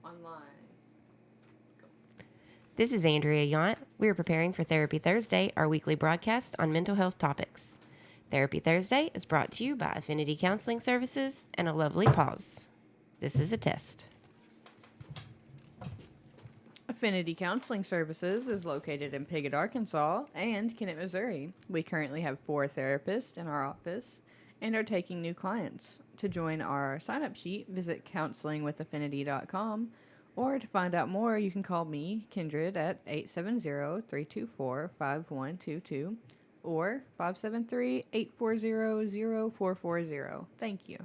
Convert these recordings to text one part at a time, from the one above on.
online. This is Andrea Yount. We are preparing for Therapy Thursday, our weekly broadcast on mental health topics. Therapy Thursday is brought to you by Affinity Counseling Services and A Lovely Pause. This is a test. Affinity Counseling Services is located in Piggott, Arkansas, and Kennett, Missouri. We currently have 4 therapists in our office and are taking new clients. To join our sign-up sheet, visit counselingwithaffinity.com, or to find out more, you can call me, Kindred, at 870-324-5122 or 573-840-0440. Thank you.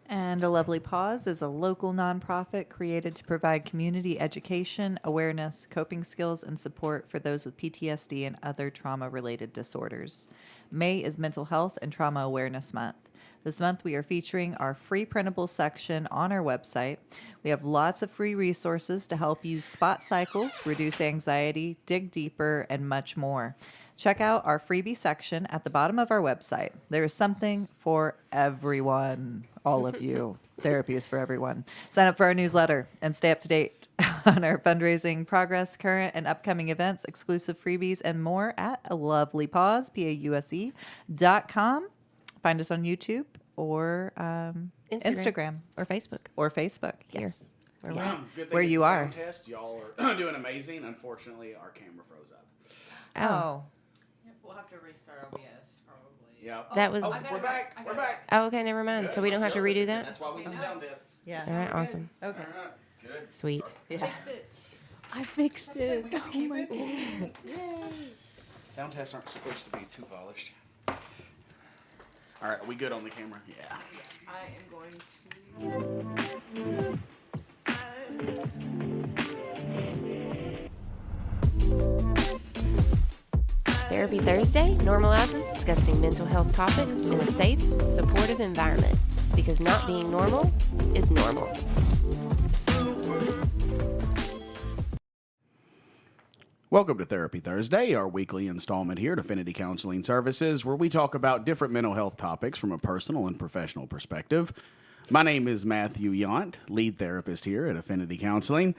And A Lovely Pause is a local nonprofit created to provide community education, awareness, coping skills, and support for those with PTSD and other trauma-related disorders. May is Mental Health and Trauma Awareness Month. This month we are featuring our free printable section on our website. We have lots of free resources to help you spot cycles, reduce anxiety, dig deeper, and much more. Check out our freebie section at the bottom of our website. There is something for everyone, all of you. Therapy is for everyone. Sign up for our newsletter and stay up to date on our fundraising progress, current and upcoming events, exclusive freebies, and more at A Lovely Pause, PAUSE.com. Find us on YouTube or Instagram. Or Facebook. Or Facebook. Here. Yes. Where we're at. Good thing Where it's you a are. sound test. Y'all are doing amazing. Unfortunately, our camera froze up. Oh. Yep, we'll have to restart OBS, probably. Yeah. That was... Oh, we're back. We're back. Oh, okay, never mind. So we don't have to redo that? That's why we do sound tests. Yeah. All right, awesome. Okay. All right. Good. Sweet. Yeah. I fixed it. Oh my God. Sound tests aren't supposed to be too polished. All right, are we good on the camera? Yeah. I am going Therapy Thursday normalizes discussing mental health topics in a safe, supportive environment because not being normal is normal. Welcome to Therapy Thursday, our weekly installment here at Affinity Counseling Services, where we talk about different mental health topics from a personal and professional perspective. My name is Matthew Yount, lead therapist here at Affinity Counseling.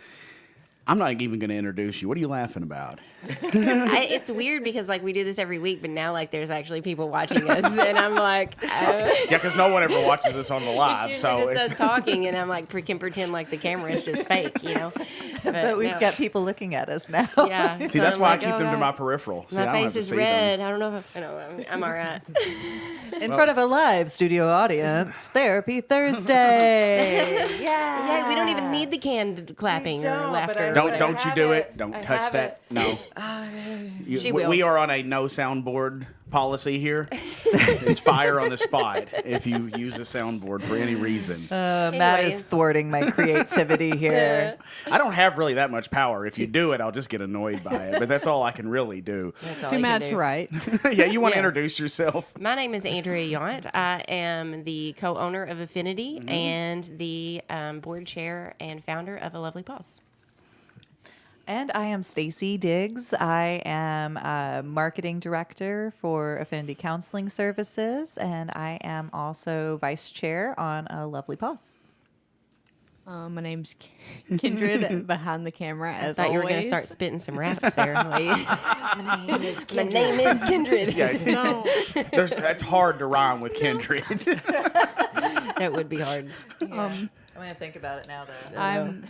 I'm not even going to introduce you. What are you laughing about? It's weird because like we do this every week, but now like there's actually people watching us, and I'm like, Yeah, because no one ever watches us on the live, it's so just us it's talking, and I'm like can pretend like the camera is just fake, you know. But we've no. got people looking at us now. Yeah. see so that's I'm why like, I keep oh, them to God. my peripheral. See, I My don't have face to is see red. them. I don't know if I know. I'm all right. In front of a live studio audience, Therapy Thursday. Yeah, we don't even need the canned clapping or don't, but laughter. I- Don't I don't you have do it. it. Don't I touch have that. No. She we, will. we are on a no soundboard policy here. It's fire on the spot if you use a soundboard for any reason. Matt is Anyways. thwarting my creativity here. I don't have really that much power. If you do it, I'll just get annoyed by it. But that's all I can really do. That's all to I can Matt's do. right. Yeah, you want to Yes. introduce yourself? My name is Andrea Yount. I am the co-owner of Affinity and the board chair and founder of A Lovely Pause. And I am Stacy Diggs. I am a marketing director for Affinity Counseling Services, and I am also vice chair on A Lovely Pause. My name's Kindred, behind the camera, as Thought you were going to always. start spitting some raps there. Like, my name is Kindred. Yeah, No. that's hard to rhyme with Kindred. That would be hard. I'm going to think about it now, though. I'm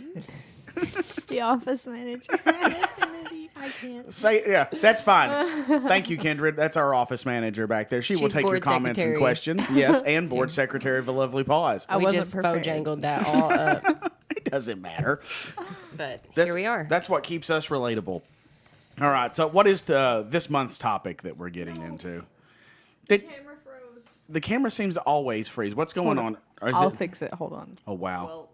the office manager. I can't. Say yeah, that's fine. Thank you, Kindred. That's our office manager back there. She will She's take your board comments and secretary. questions. Yes, and board secretary of A Lovely Pause. I We wasn't just prepared. bojangled that all up. It doesn't matter. But That's, here we are. That's what keeps us relatable. All right. So, what is this month's topic that we're getting into? Camera froze. The camera seems to always freeze. What's going on? Or is I'll it- fix it. Hold on. Oh wow. Well,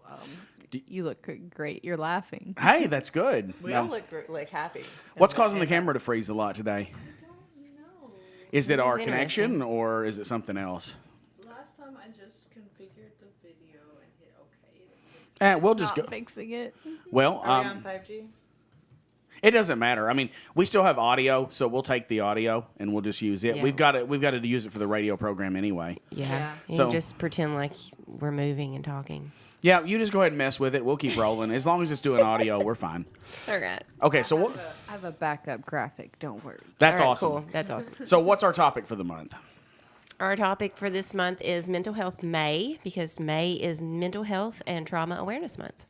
you look great. You're laughing. Hey, that's good. We Now, all look like happy. what's causing the camera to freeze a lot today? Is it our connection or is it something else? Last time I just configured the video and hit OK. We'll just Not go. fixing it. Well, Are we on 5G? it doesn't matter. I mean, we still have audio, so we'll take the audio and we'll just use it. Yeah. We've got to use it for the radio program anyway. yeah. You So- just pretend like we're moving and talking. Yeah, you just go ahead and mess with it. We'll keep rolling. As long as it's doing audio, we're fine. All right. Okay, so what? I have a backup graphic. Don't worry. That's All right, awesome. Cool. That's awesome. So what's our topic for the month? Our topic for this month is Mental Health May, because May is Mental Health and Trauma Awareness Month.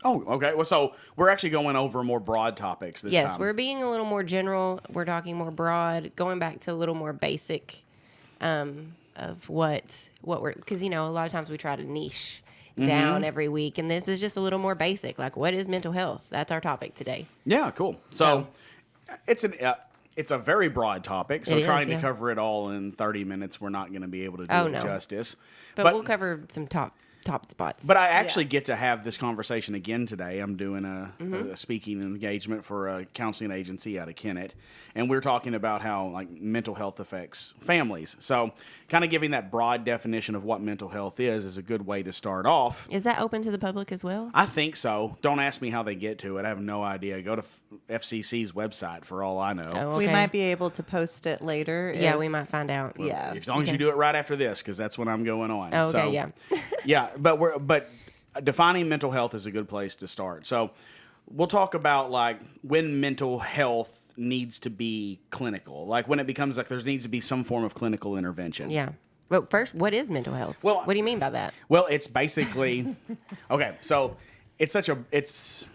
Oh, okay. Well, so we're actually going over more broad topics this Yes, time. we're being a little more general. We're talking more broad, going back to a little more basic of what we're, because, you know, a lot of times we try to niche down every week, and this is just a little more basic. Like, what is mental health? That's our topic today. Yeah, cool. So it's a very broad topic. So It is, trying yeah. to cover it all in 30 minutes, we're not going to be able to do Oh, it no. justice. But we'll cover some top spots. But I actually get to have this conversation again today. I'm doing a speaking engagement for a counseling agency out of Kennett, and we're talking about how like mental health affects families. So, kind of giving that broad definition of what mental health is a good way to start off. Is that open to the public as well? I think so. Don't ask me how they get to it. I have no idea. Go to FCC's website for all I know. Oh, We okay. might be able to post it later. Yeah, if- we might find out. Yeah. As long as you do it right after this, because that's when I'm going on. Oh, okay, So, yeah. yeah, but defining mental health is a good place to start. So we'll talk about like when mental health needs to be clinical, like when it becomes like there needs to be some form of clinical intervention. Yeah. But first, what is mental health? Well- what do you mean by that? Well, it's basically okay. So it's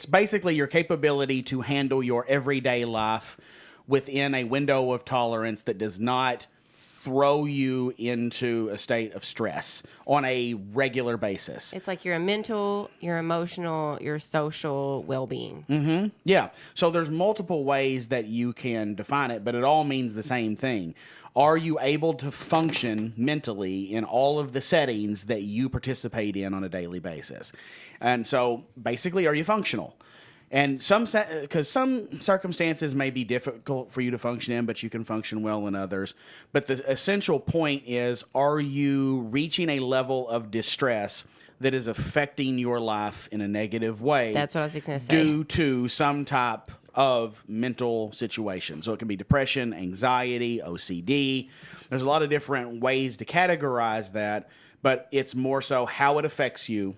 basically your capability to handle your everyday life within a window of tolerance that does not throw you into a state of stress on a regular basis. It's like your mental, your emotional, your social well-being. Yeah. So there's multiple ways that you can define it, but it all means the same thing. Are you able to function mentally in all of the settings that you participate in on a daily basis? And so basically, are you functional? And because some circumstances may be difficult for you to function in, but you can function well in others. But the essential point is, are you reaching a level of distress that is affecting your life in a negative way? That's what I was fixing to say. Due to some type of mental situation. So it can be depression, anxiety, OCD. There's a lot of different ways to categorize that, but it's more so how it affects you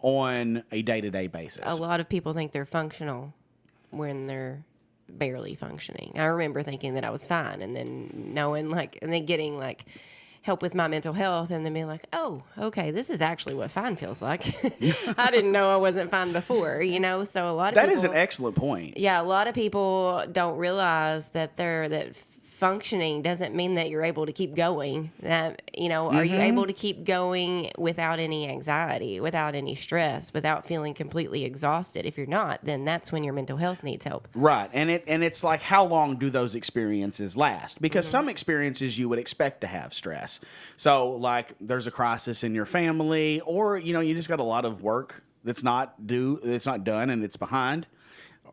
on a day-to-day basis. A lot of people think they're functional when they're barely functioning. I remember thinking that I was fine, and then knowing and then getting help with my mental health, and then being like, oh, okay, this is actually what fine feels like. I didn't know I wasn't fine before, so a lot of That people, is an excellent point. yeah, a lot of people don't realize that functioning doesn't mean that you're able to keep going. That, are you able to keep going without any anxiety, without any stress, without feeling completely exhausted? If you're not, then that's when your mental health needs help. Right. And it's like, how long do those experiences last? Because some experiences you would expect to have stress. So like there's a crisis in your family, or, you just got a lot of work that's not done and it's behind.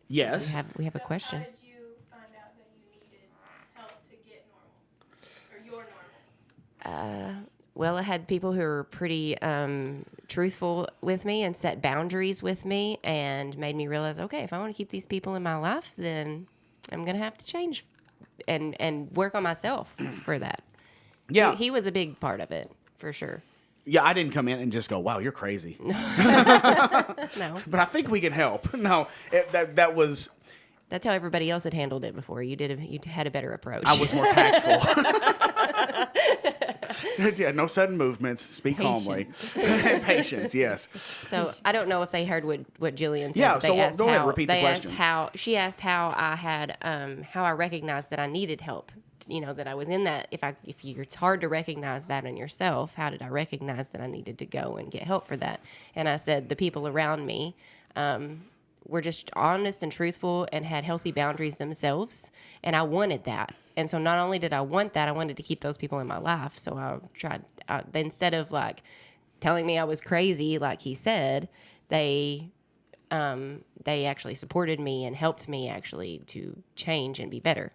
Yes. We have a question. How did you find out that you needed help to get normal? Or you're normal? Well, I had people who were pretty truthful with me and set boundaries with me and made me realize, okay, if I want to keep these people in my life, then I'm going to have to change and work on myself for that. Yeah. He was a big part of it, for sure. Yeah, I didn't come in and just go, wow, you're crazy. No. But I think we can help. No, that was... That's how everybody else had handled it before. You had a better approach. I was more tactful. Yeah, no sudden movements. Speak calmly. Patience, yes. So I don't know if they heard what Jillian said. Yeah, but so they asked go ahead, how- repeat the they asked question. She asked how I had how I recognized that I needed help. That I was in that. It's hard to recognize that in yourself. How did I recognize that I needed to go and get help for that? And I said the people around me were just honest and truthful and had healthy boundaries themselves, and I wanted that. And so not only did I want that, I wanted to keep those people in my life. So I tried, instead of telling me I was crazy, like he said, they actually supported me and helped me actually to change and be better.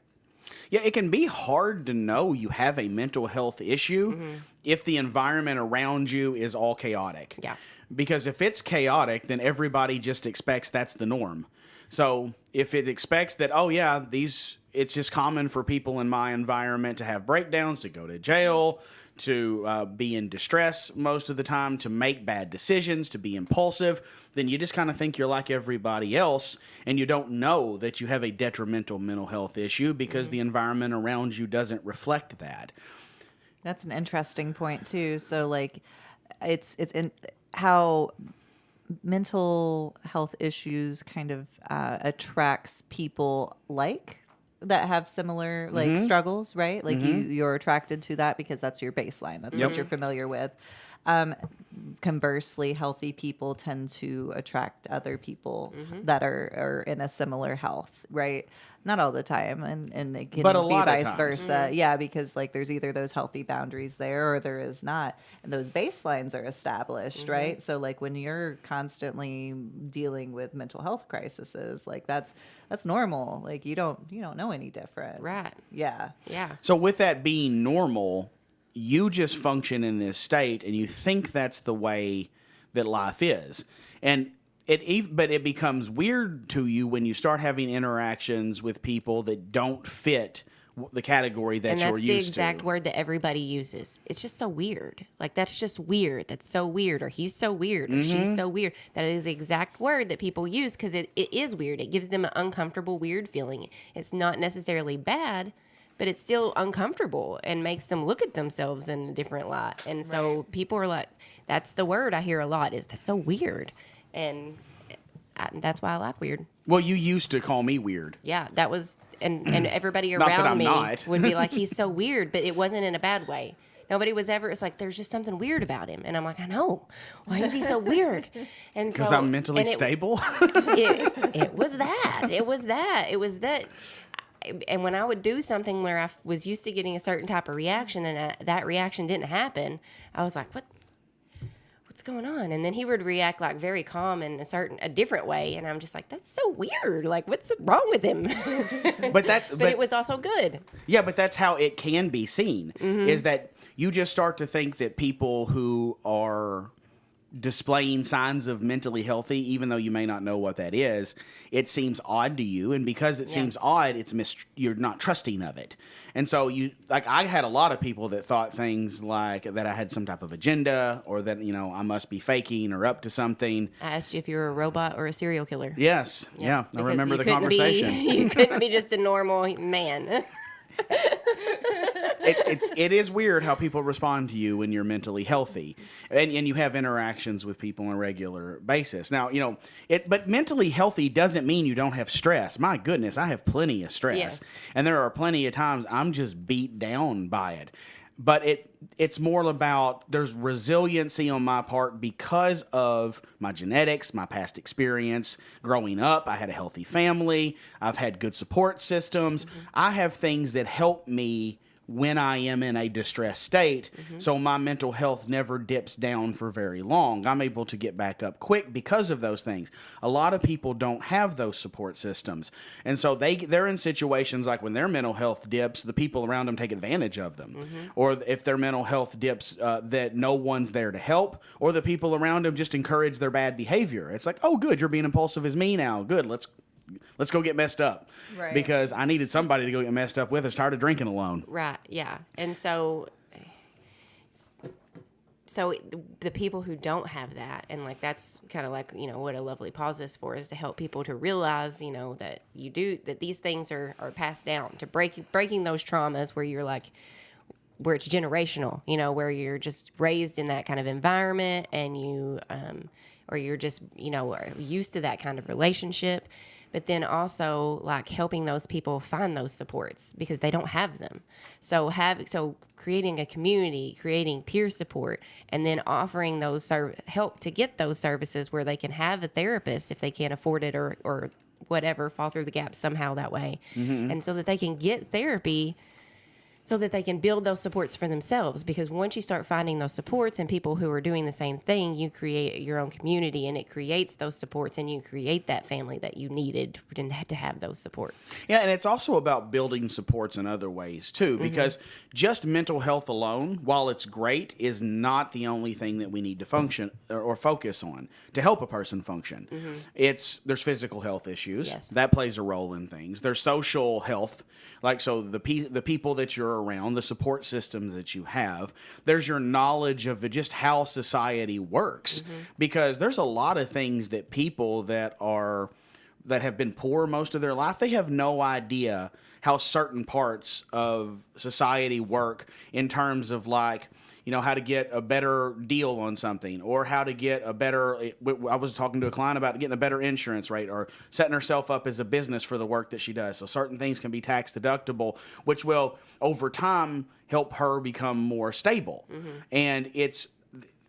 Yeah, it can be hard to know you have a mental health issue if the environment around you is all chaotic. Yeah. Because if it's chaotic, then everybody just expects that's the norm. So if it expects that, oh yeah, it's just common for people in my environment to have breakdowns, to go to jail, to be in distress most of the time, to make bad decisions, to be impulsive, then you just kind of think you're like everybody else, and you don't know that you have a detrimental mental health issue because the environment around you doesn't reflect that. That's an interesting point too. So like, it's in how mental health issues kind of attracts people like that have similar like struggles, right? Like you're attracted to that because that's your baseline. That's what you're familiar with. Conversely, healthy people tend to attract other people that are in a similar health, right? Not all the time, and it can But a be lot of vice times. versa. Yeah, because like there's either those healthy boundaries there or there is not, and those baselines are established, right? So like when you're constantly dealing with mental health crises, like that's normal. Like you don't know any different, Right. Yeah. Yeah. So with that being normal, you just function in this state and you think that's the way that life is. And but it becomes weird to you when you start having interactions with people that don't fit the category that And you're that's the used exact to. word that everybody uses. It's just so weird. Like, that's just weird. That's so weird. Or he's so weird. Or she's so weird. That is the exact word that people use because it is weird. It gives them an uncomfortable, weird feeling. It's not necessarily bad, but it's still uncomfortable and makes them look at themselves in a different light. And so people are like, that's the word I hear a lot is that's so weird. And that's why I like weird. Well, you used to call me weird. Yeah, that was, and everybody Not that around I'm me not. would be like, he's so weird, but it wasn't in a bad way. Nobody was ever, it's like, there's just something weird about him. And I'm like, I know. Why is he so weird? And Because so, I'm mentally and stable. It was that. It was that. It was that. And when I would do something where I was used to getting a certain type of reaction and that reaction didn't happen, I was like, what's going on? And then he would react like very calm in a different way. And I'm just like, that's so weird. Like, what's wrong with him? but But it was also good. Yeah, but that's how it can be seen, is that you just start to think that people who are displaying signs of mentally healthy, even though you may not know what that is, it seems odd to you. And because it seems odd, you're not trusting of it. And so I had a lot of people that thought things like that I had some type of agenda or that, I must be faking or up to something. I asked you if you were a robot or a serial killer. Yes. Yeah. I Because remember you the couldn't conversation. you couldn't be just a normal man. It is weird how people respond to you when you're mentally healthy, and you have interactions with people on a regular basis. Now, but mentally healthy doesn't mean you don't have stress. My goodness, I have plenty of stress, Yes. and there are plenty of times I'm just beat down by it. But it's more about there's resiliency on my part because of my genetics, my past experience. Growing up, I had a healthy family. I've had good support systems. I have things that help me when I am in a distressed state, so my mental health never dips down for very long. I'm able to get back up quick because of those things. A lot of people don't have those support systems, and so they're in situations like when their mental health dips, the people around them take advantage of them, or if their mental health dips, that no one's there to help, or the people around them just encourage their bad behavior. It's like, oh, good, you're being impulsive as me now. Good, let's go get messed up. Right. Because I needed somebody to go get messed up with. I started drinking alone. Right, yeah. And so the people who don't have that, and like that's kind of like, what a lovely pause is for, is to help people to realize, that that these things are passed down, to breaking those traumas where you're like, where it's generational, where you're just raised in that kind of environment and you, or you're just, are used to that kind of relationship. But then also like helping those people find those supports because they don't have them. So creating a community, creating peer support, and then offering those help to get those services where they can have a therapist if they can't afford it or whatever, fall through the gaps somehow that way. And so that they can get therapy so that they can build those supports for themselves. Because once you start finding those supports and people who are doing the same thing, you create your own community and it creates those supports and you create that family that you needed to have those supports. Yeah, and it's also about building supports in other ways, too, because just mental health alone, while it's great, is not the only thing that we need to function or focus on to help a person function. There's physical health issues. Yes. That plays a role in things. There's social health, so the people that you're are around, the support systems that you have. There's your knowledge of just how society works, because there's a lot of things that people that have been poor most of their life, they have no idea how certain parts of society work in terms of like, you know, how to get a better deal on something, or how to get a better, I was talking to a client about getting a better insurance rate, or setting herself up as a business for the work that she does. So certain things can be tax deductible, which will over time help her become more stable. And it's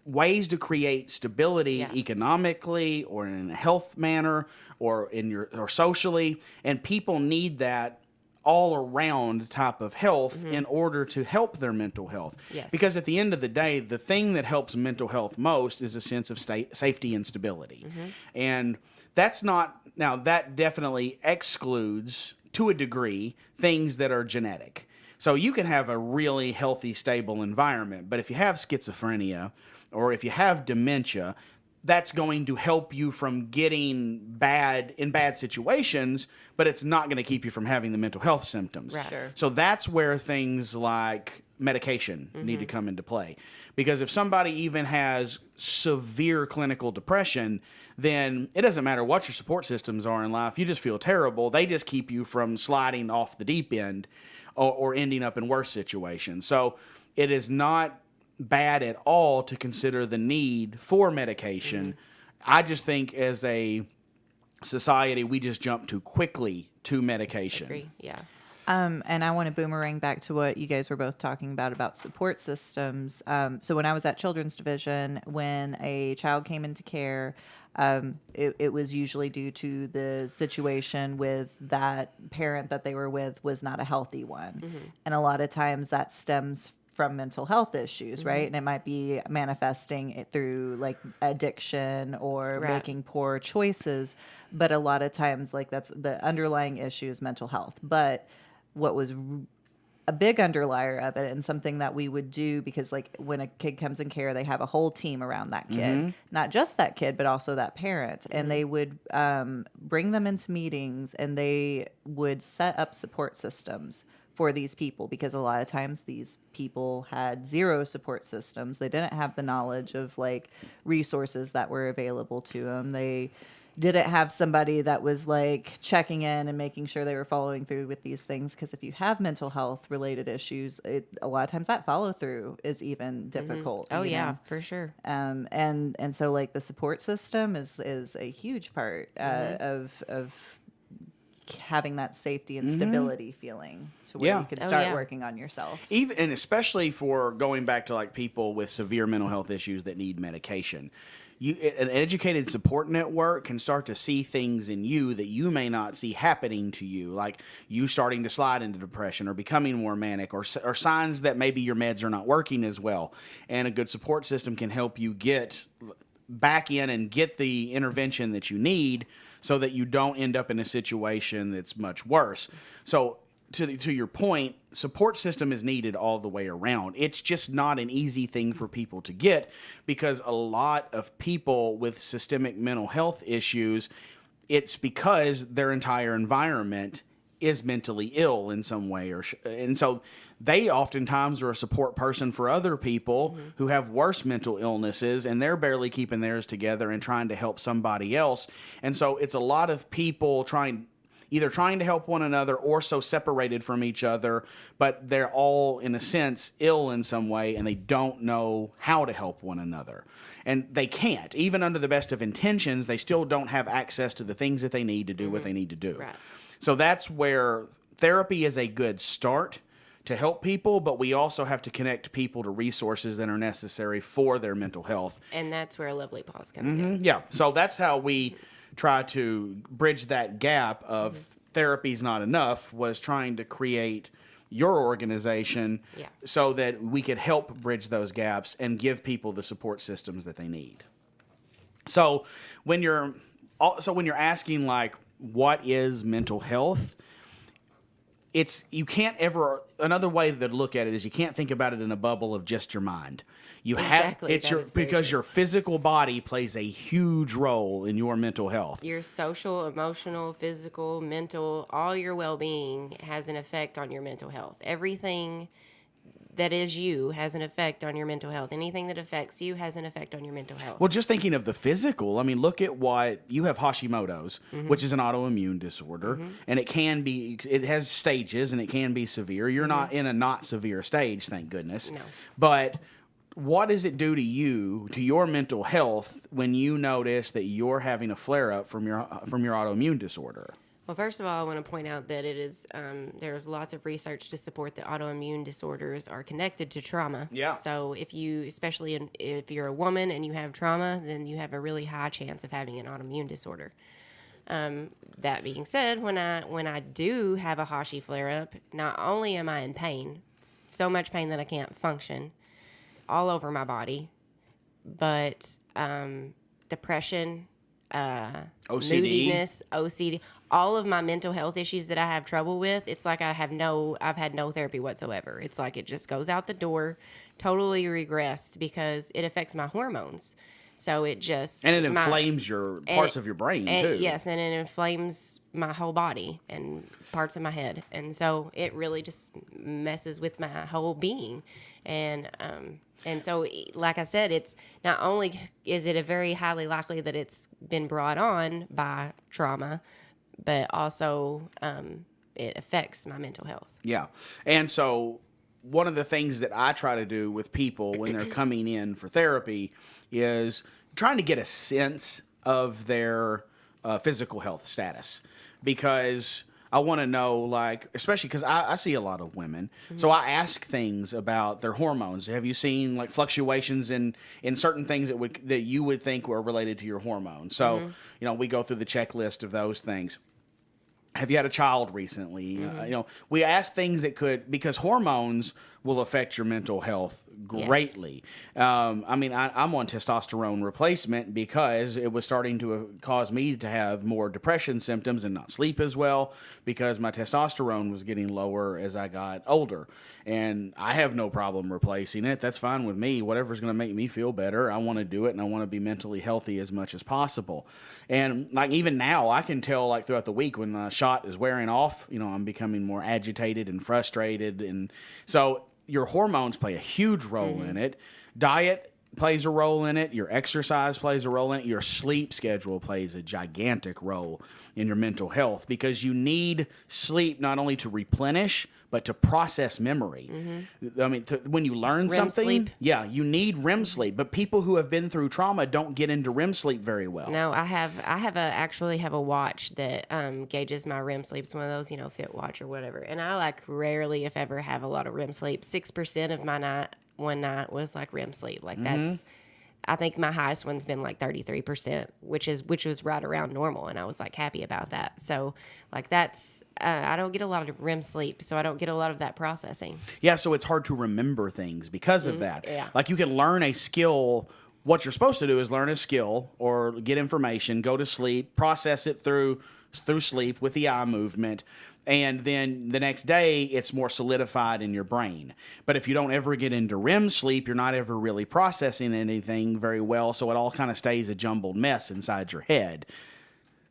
ways to create stability economically, or in a health manner, or or socially. And people need that all around type of health in order to help their mental health. Yes. Because at the end of the day, the thing that helps mental health most is a sense of safety and stability. And that's not, now that definitely excludes to a degree things that are genetic. So you can have a really healthy, stable environment, but if you have schizophrenia or if you have dementia, that's going to help you from getting bad situations, but it's not going to keep you from having the mental health symptoms. Right. Sure. So that's where things like medication need to come into play. Because if somebody even has severe clinical depression, then it doesn't matter what your support systems are in life. You just feel terrible. They just keep you from sliding off the deep end or ending up in worse situations. So it is not bad at all to consider the need for medication. I just think as a society, we just jump too quickly to medication. Agree. Yeah. And I want to boomerang back to what you guys were both talking about support systems. So when I was at Children's Division, when a child came into care, it was usually due to the situation with that parent that they were with was not a healthy one. And a lot of times that stems from mental health issues, right? And it might be manifesting it through like addiction or Right. making poor choices. But a lot of times, like that's the underlying issue is mental health. But what was a big underlier of it, and something that we would do, because like when a kid comes in care, they have a whole team around that kid, not just that kid, but also that parent. And they would bring them into meetings, and they would set up support systems for these people, because a lot of times these people had zero support systems. They didn't have the knowledge of like resources that were available to them. They didn't have somebody that was like checking in and making sure they were following through with these things. Because if you have mental health related issues, a lot of times that follow through is even difficult. Oh you yeah, know? for sure. And so like the support system is a huge part of having that safety and stability feeling to where Yeah. you can Oh, start yeah. working on yourself. Even, and especially for going back to like people with severe mental health issues that need medication. An educated support network can start to see things in you that you may not see happening to you, like you starting to slide into depression or becoming more manic, or signs that maybe your meds are not working as well. And a good support system can help you get back in and get the intervention that you need so that you don't end up in a situation that's much worse. So to your point, support system is needed all the way around. It's just not an easy thing for people to get, because a lot of people with systemic mental health issues, it's because their entire environment is mentally ill in some way, and so they oftentimes are a support person for other people who have worse mental illnesses, and they're barely keeping theirs together and trying to help somebody else. And so it's a lot of people either trying to help one another or so separated from each other, but they're all in a sense ill in some way, and they don't know how to help one another. And they can't. Even under the best of intentions, they still don't have access to the things that they need to do what they need to do. Right. So that's where therapy is a good start to help people, but we also have to connect people to resources that are necessary for their mental health. And that's where a lovely pause comes in. Yeah, so that's how we try to bridge that gap of therapy's not enough, was trying to create your organization so that we could help bridge those gaps and give people the support systems that they need. So when you're asking like, what is mental health? you can't ever, another way to look at it is you can't think about it in a bubble of just your mind. You Exactly, have, it's that your, is very because true. your physical body plays a huge role in your mental health. Your social, emotional, physical, mental, all your well-being has an effect on your mental health. Everything that is you has an effect on your mental health. Anything that affects you has an effect on your mental health. Well, just thinking of the physical, I mean, look at what you have Hashimoto's, which is an autoimmune disorder, and it has stages and it can be severe. You're not in a not severe stage, thank goodness. No. But what does it do to you, to your mental health, when you notice that you're having a flare up from your autoimmune disorder? Well, first of all, I want to point out that it is there's lots of research to support that autoimmune disorders are connected to trauma. Yeah. So if if you're a woman and you have trauma, then you have a really high chance of having an autoimmune disorder. That being said, when I do have a Hashi flare up, not only am I in pain, so much pain that I can't function, all over my body, but depression, OCD. moodiness, OCD, all of my mental health issues that I have trouble with, it's like I've had no therapy whatsoever. It's like it just goes out the door, totally regressed because it affects my hormones. So it just And it inflames your parts of your brain, too. Yes, and it inflames my whole body and parts of my head, and so it really just messes with my whole being, and so, like I said, it's not only is it a very highly likely that it's been brought on by trauma, but also it affects my mental health. Yeah. And so one of the things that I try to do with people when they're coming in for therapy is trying to get a sense of their physical health status, because I want to know, like, especially because I see a lot of women. So I ask things about their hormones. Have you seen like fluctuations in certain things that you would think were related to your hormones? So, we go through the checklist of those things. Have you had a child recently? We ask things that could, because hormones will affect your mental health greatly. I'm on testosterone replacement because it was starting to cause me to have more depression symptoms and not sleep as well, because my testosterone was getting lower as I got older. And I have no problem replacing it. That's fine with me. Whatever's going to make me feel better, I want to do it, and I want to be mentally healthy as much as possible. And like even now, I can tell like throughout the week when the shot is wearing off, I'm becoming more agitated and frustrated. And so your hormones play a huge role in it. Diet plays a role in it. Your exercise plays a role in it. Your sleep schedule plays a gigantic role in your mental health, because you need sleep not only to replenish, but to process memory. I mean, when you learn something, sleep. yeah, you need REM sleep. But people who have been through trauma don't get into REM sleep very well. No, I actually have a watch that gauges my REM sleep. It's one of those, Fit Watch or whatever. And I like rarely, if ever, have a lot of REM sleep. 6% of my one night was like REM sleep. Like that's, I think my highest one's been like 33%, which was right around normal, and I was like happy about that. So like that's I don't get a lot of REM sleep, so I don't get a lot of that processing. Yeah, so it's hard to remember things because of that. Yeah. Like you can learn a skill. What you're supposed to do is learn a skill or get information, go to sleep, process it through sleep with the eye movement, and then the next day it's more solidified in your brain. But if you don't ever get into REM sleep, you're not ever really processing anything very well, so it all kind of stays a jumbled mess inside your head.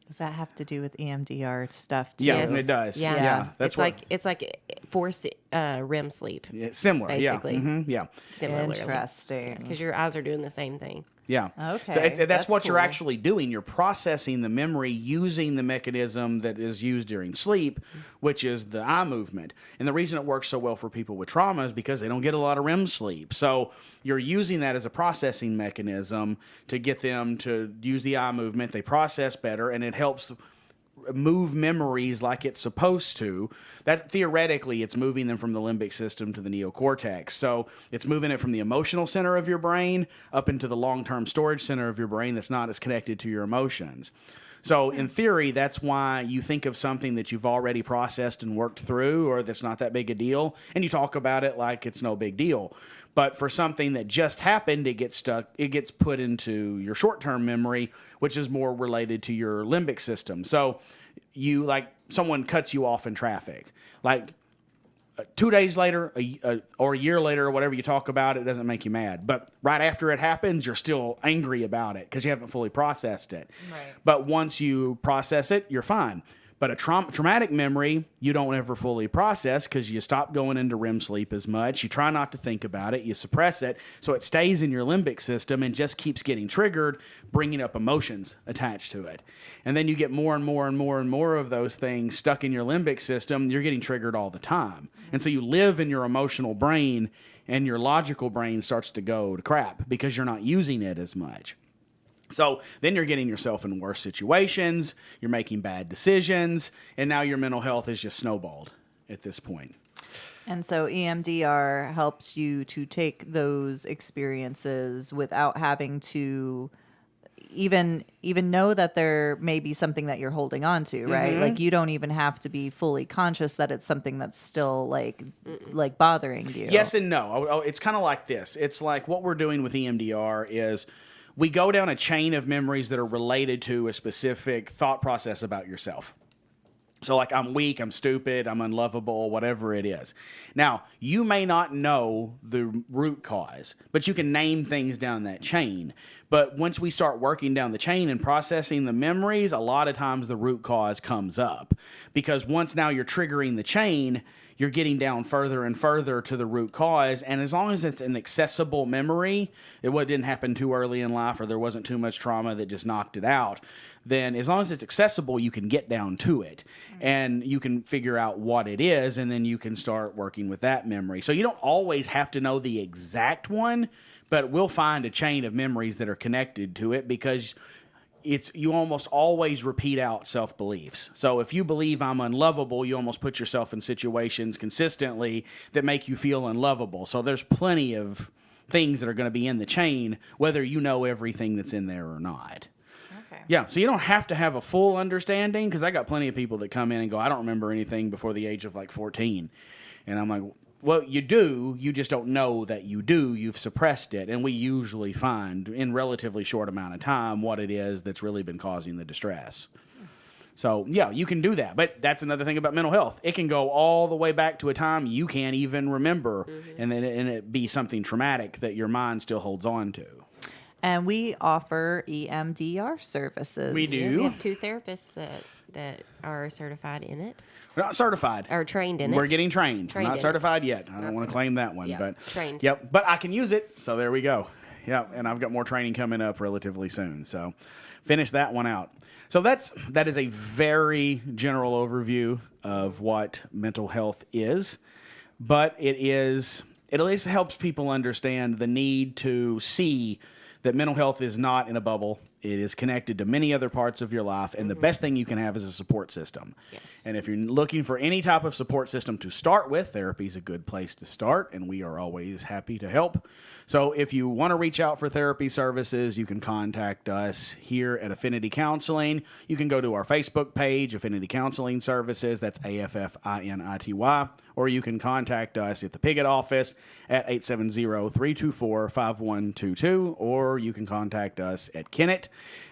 Does that have to do with EMDR stuff too? Yeah, Yes. it does. Yeah, Yeah, that's it's like forced REM sleep. yeah, similar. basically. Yeah, yeah. Similarly, Interesting. because your eyes are doing the same thing. Yeah. Okay, So that's that's what you're cool. actually doing. You're processing the memory using the mechanism that is used during sleep, which is the eye movement. And the reason it works so well for people with trauma is because they don't get a lot of REM sleep. So you're using that as a processing mechanism to get them to use the eye movement. They process better, and it helps move memories like it's supposed to. That theoretically, it's moving them from the limbic system to the neocortex. So it's moving it from the emotional center of your brain up into the long-term storage center of your brain that's not as connected to your emotions. So in theory, that's why you think of something that you've already processed and worked through, or that's not that big a deal, and you talk about it like it's no big deal. But for something that just happened, it gets stuck. It gets put into your short-term memory, which is more related to your limbic system. So you, like, someone cuts you off in traffic, like 2 days later, or a year later, or whatever you talk about, it doesn't make you mad. But right after it happens, you're still angry about it because you haven't fully processed it. Right. But once you process it, you're fine. But a traumatic memory, you don't ever fully process because you stop going into REM sleep as much. You try not to think about it. You suppress it. So it stays in your limbic system and just keeps getting triggered, bringing up emotions attached to it. And then you get more and more and more and more of those things stuck in your limbic system. You're getting triggered all the time. And so you live in your emotional brain, and your logical brain starts to go to crap because you're not using it as much. So then you're getting yourself in worse situations, you're making bad decisions, and now your mental health is just snowballed at this point. And so EMDR helps you to take those experiences without having to even know that there may be something that you're holding on to, right? Like you don't even have to be fully conscious that it's something that's still like bothering you. Yes and no. It's kind of like this. It's like what we're doing with EMDR is we go down a chain of memories that are related to a specific thought process about yourself. So like I'm weak, I'm stupid, I'm unlovable, whatever it is. Now, you may not know the root cause, but you can name things down that chain. But once we start working down the chain and processing the memories, a lot of times the root cause comes up. Because once now you're triggering the chain, you're getting down further and further to the root cause. And as long as it's an accessible memory, it didn't happen too early in life or there wasn't too much trauma that just knocked it out, then as long as it's accessible, you can get down to it and you can figure out what it is, and then you can start working with that memory. So you don't always have to know the exact one, but we'll find a chain of memories that are connected to it because you almost always repeat out self-beliefs. So if you believe I'm unlovable, you almost put yourself in situations consistently that make you feel unlovable. So there's plenty of things that are going to be in the chain, whether you know everything that's in there or not. Okay. Yeah, so you don't have to have a full understanding, because I got plenty of people that come in and go, I don't remember anything before the age of like 14. And I'm like, well, you do. You just don't know that you do. You've suppressed it. And we usually find in relatively short amount of time what it is that's really been causing the distress. So, yeah, you can do that. But that's another thing about mental health. It can go all the way back to a time you can't even remember, and it be something traumatic that your mind still holds on to. And we offer EMDR services. We do. We have 2 therapists that are certified in it, We're not certified. or trained in it. We're getting trained. We're Trained not in it. certified yet. I don't want to claim that one. Yeah, But trained. Yep. But I can use it. So there we go. Yep. And I've got more training coming up relatively soon. So finish that one out. So that is a very general overview of what mental health is. But it at least helps people understand the need to see that mental health is not in a bubble. It is connected to many other parts of your life, and the best thing you can have is a support system. Yes. And if you're looking for any type of support system to start with, therapy is a good place to start, and we are always happy to help. So if you want to reach out for therapy services, you can contact us here at Affinity Counseling. You can go to our Facebook page, Affinity Counseling Services, that's AFFINITY, or you can contact us at the Piggott office at 870-324-5122, or you can contact us at Kennett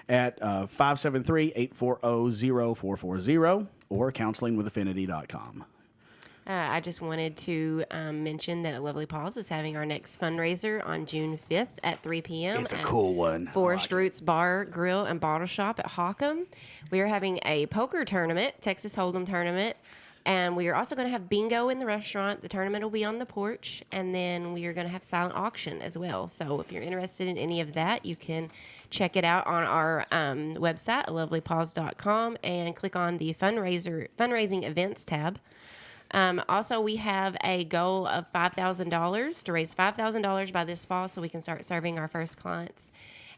at 573-840-0440 or counselingwithaffinity.com. I just wanted to mention that A Lovely Paws is having our next fundraiser on June 5th at 3 p.m. It's a at cool one. Forest Roots Bar, Grill, and Bottle Shop at Hockham. We are having a poker tournament, Texas Hold'em tournament, and we are also going to have bingo in the restaurant. The tournament will be on the porch, and then we are going to have silent auction as well. So if you're interested in any of that, you can check it out on our website, alovelypaws.com, and click on the fundraising events tab. Also, we have a goal of $5,000 to raise $5,000 by this fall so we can start serving our first clients.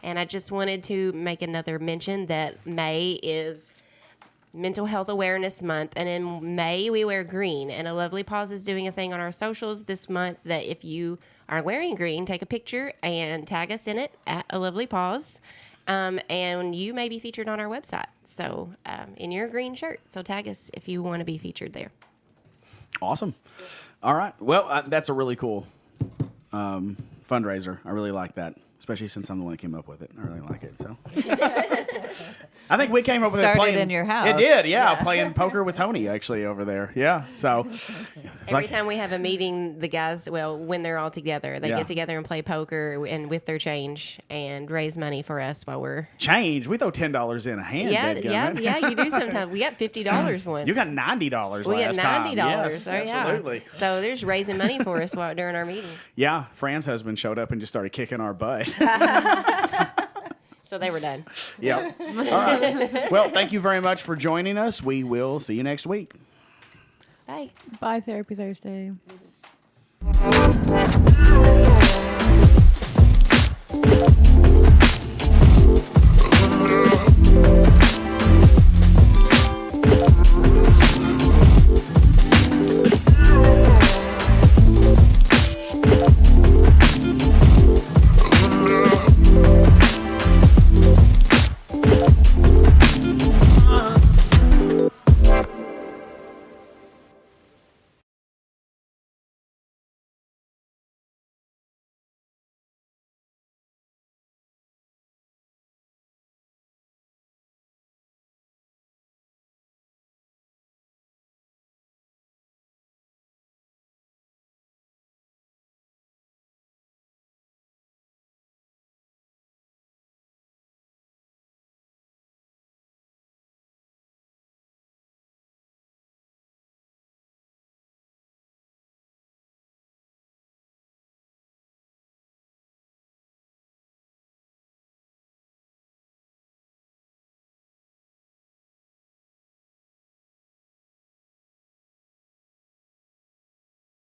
And I just wanted to make another mention that May is Mental Health Awareness Month. And in May, we wear green. And A Lovely Paws is doing a thing on our socials this month that if you are wearing green, take a picture and tag us in it at A Lovely Paws. And you may be featured on our website. So in your green shirt. So tag us if you want to be featured there. Awesome. All right. Well, that's a really cool fundraiser. I really like that, especially since I'm the one that came up with it. I really like it. So I think we came up with it Started playing in your house. It did, yeah, playing poker with Tony actually over there. Yeah, so Every time we have a meeting, the guys, well, when they're all together, they Yeah. get together and play poker and with their change and raise money for us while we're. change. We throw $10 in a hand. Yeah, dadgummit. you do sometimes. We got $50 once. You got $90 We last got time. $90. Yes, Oh, yeah. absolutely. So they're just raising money for us during our meeting. Yeah, Fran's husband showed up and just started kicking our butt. So they were done. Yeah. All right. Well, thank you very much for joining us. We will see you next week. Bye. Bye, Therapy Thursday. Bye.